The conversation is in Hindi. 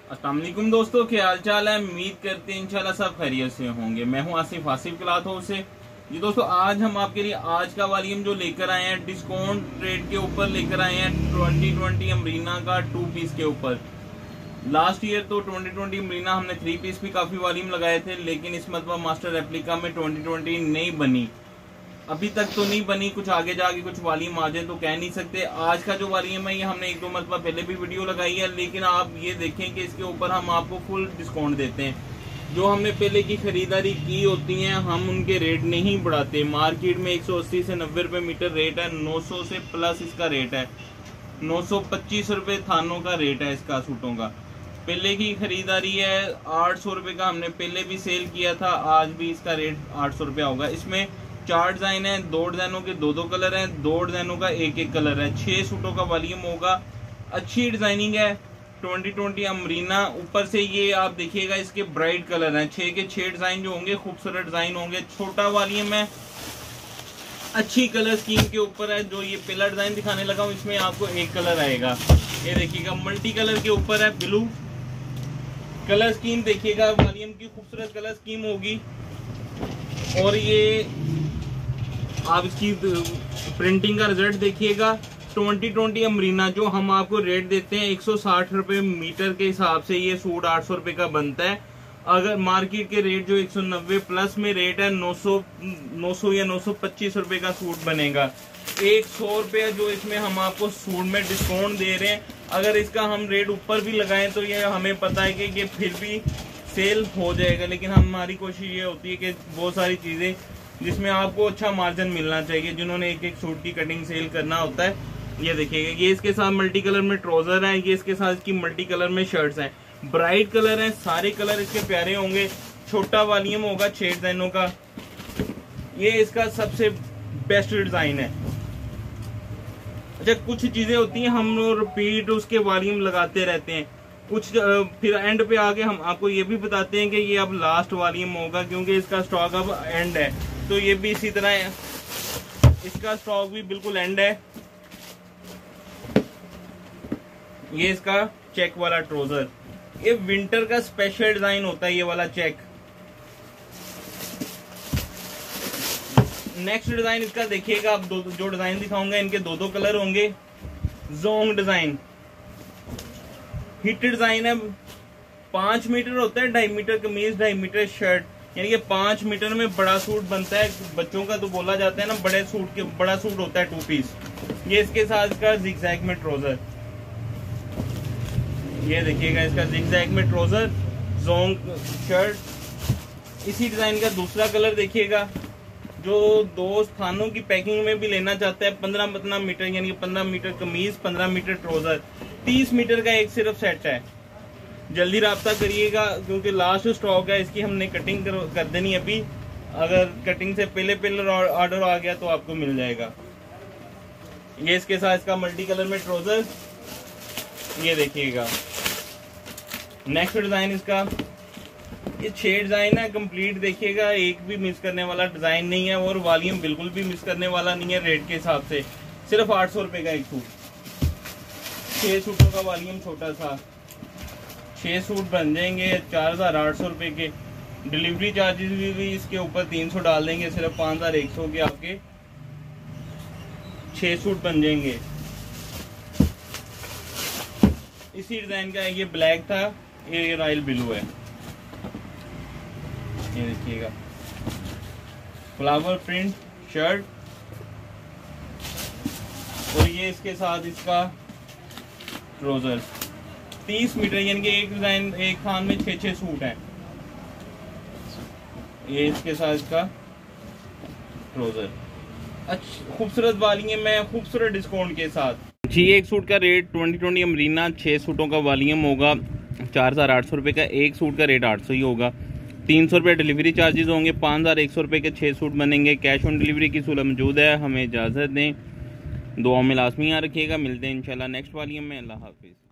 अस्सलाम वालेकुम दोस्तों, क्या हाल चाल है। उम्मीद करते हैं इंशाल्लाह सब खैरियत से होंगे। मैं हूं आसिफ क्लॉथ हाउस से। जी दोस्तों, आज हम आपके लिए आज का वॉल्यूम जो लेकर आए हैं डिस्काउंट रेट के ऊपर लेकर आए हैं 2020 अमरीना का 2 पीस के ऊपर। लास्ट ईयर तो 2020 अमरीना हमने 3 पीस भी काफी वॉल्यूम लगाए थे, लेकिन इस मतलब मास्टर रेप्लिका में 2020 नहीं बनी, अभी तक तो नहीं बनी। कुछ आगे जाके कुछ वॉल्यूम आ जाए तो कह नहीं सकते। आज का जो वॉल्यूम है ये हमने 1-2 मतलब पहले भी वीडियो लगाई है, लेकिन आप ये देखें कि इसके ऊपर हम आपको फुल डिस्काउंट देते हैं। जो हमने पहले की खरीदारी की होती है हम उनके रेट नहीं बढ़ाते। मार्केट में 180 से 90 रुपए मीटर रेट है, 900 से प्लस इसका रेट है, 925 रुपए थानों का रेट है इसका सूटों का। पहले की खरीदारी है 800 रुपए का, हमने पहले भी सेल किया था, आज भी इसका रेट 800 रुपया होगा। इसमें 4 डिजाइन है, 2 डिजाइनों के 2-2 कलर हैं, 2 डिजाइनों का 1-1 कलर है। 6 सूटों का वॉल्यूम होगा। अच्छी डिजाइनिंग है 2020 अमरीना। ऊपर से ये आप देखिएगा इसके ब्राइट कलर हैं, 6 के 6 डिजाइन जो होंगे खूबसूरत डिजाइन होंगे। छोटा वॉल्यूम है, अच्छी कलर स्कीम के ऊपर है। जो ये पहला डिजाइन दिखाने लगा हूँ इसमें आपको 1 कलर आएगा, ये देखिएगा मल्टी कलर के ऊपर है। ब्लू कलर स्कीम देखिएगा, वॉल्यूम की खूबसूरत कलर स्कीम होगी। और ये आप इसकी प्रिंटिंग का रिजल्ट देखिएगा। 2020 अमरीना जो हम आपको रेट देते हैं 160 रुपए मीटर के हिसाब से ये सूट 800 रुपए का बनता है। अगर मार्केट के रेट जो 190 प्लस में रेट है 900 या 925 रुपए का सूट बनेगा। 100 रुपया जो इसमें हम आपको सूट में डिस्काउंट दे रहे हैं, अगर इसका हम रेट ऊपर भी लगाएं तो ये हमें पता है कि ये फिर भी सेल हो जाएगा। लेकिन हमारी कोशिश ये होती है कि बहुत सारी चीजें जिसमें आपको अच्छा मार्जिन मिलना चाहिए, जिन्होंने एक एक सूट की कटिंग सेल करना होता है। ये देखिएगा, ये इसके साथ मल्टी कलर में ट्राउजर है, ये इसके साथ इसकी मल्टी कलर में शर्ट्स हैं। ब्राइट कलर हैं, सारे कलर इसके प्यारे होंगे। छोटा वॉल्यूम होगा 6 डिजाइनों का। ये इसका सबसे बेस्ट डिजाइन है। अच्छा, कुछ चीजें होती हैं हम रिपीट उसके वॉल्यूम लगाते रहते हैं, कुछ फिर एंड पे आके हम आपको ये भी बताते हैं कि ये अब लास्ट वॉल्यूम होगा, क्योंकि इसका स्टॉक अब एंड है। तो ये भी इसी तरह है, इसका स्टॉक भी बिल्कुल एंड है। ये इसका चेक वाला ट्राउजर, ये विंटर का स्पेशल डिजाइन होता है ये वाला चेक। नेक्स्ट डिजाइन इसका देखिएगा आप, जो डिजाइन दिखाऊंगा इनके 2-2 कलर होंगे। जोंग डिजाइन हिट डिजाइन है। 5 मीटर होता है, 2.5 मीटर कमीज, 2.5 मीटर शर्ट, यानी कि 5 मीटर में बड़ा सूट बनता है। बच्चों का तो बोला जाता है ना, बड़े सूट के बड़ा सूट होता है 2 पीस। ये इसके साथ इसका जिगजैग में ट्राउजर, ये देखिएगा इसका जिगजैग में ट्राउजर, जोंग शर्ट। इसी डिजाइन का दूसरा कलर देखिएगा। जो 2 स्थानों की पैकिंग में भी लेना चाहता है, 15 मीटर यानी 15 मीटर कमीज, 15 मीटर ट्राउजर, 30 मीटर का एक सिर्फ सेट है। जल्दी राब्ता करिएगा क्योंकि लास्ट स्टॉक है इसकी, हमने कटिंग कर देनी अभी। अगर कटिंग से पहले ऑर्डर आ गया तो आपको मिल जाएगा। ये इसके साथ इसका मल्टी कलर में ट्राउजर, ये देखिएगा। नेक्स्ट डिजाइन इसका, ये 6 डिजाइन है कंप्लीट। देखिएगा, एक भी मिस करने वाला डिजाइन नहीं है और वॉल्यूम बिल्कुल भी मिस करने वाला नहीं है। रेट के हिसाब से सिर्फ 800 रुपए का एक सूट। 6 सूटों का वॉल्यूम छोटा सा, 6 सूट बन जाएंगे 4800 रुपए के। डिलीवरी चार्जेस भी इसके ऊपर 300 डाल देंगे, सिर्फ 5100 के आपके 6 सूट बन जाएंगे। इसी डिजाइन का ये ब्लैक था, ये रॉयल ब्लू है। ये देखिएगा फ्लावर प्रिंट शर्ट, और ये इसके साथ इसका ट्राउजर। 30 मीटर यानी कि एक डिजाइन एक खान में 6-6 सूट हैं। ये इसके साथ इसका ट्राउजर, अच्छा खूबसूरत वॉल्यूम है, खूबसूरत डिस्काउंट के साथ जी। एक सूट का रेट 2020 अमरीना 6 सूटों का वॉल्यूम होगा 4800 रुपए का। एक सूट का रेट 800 ही होगा। 300 रुपये डिलीवरी चार्जेस होंगे। 5100 रुपये के 6 सूट बनेंगे। कैश ऑन डिलीवरी की सहूलत मौजूद है। हमें इजाज़त दें, दुआ में लाजमी यहाँ रखिएगा। मिलते हैं इंशाल्लाह नेक्स्ट वॉल्यूम में। अल्लाह हाफिज़।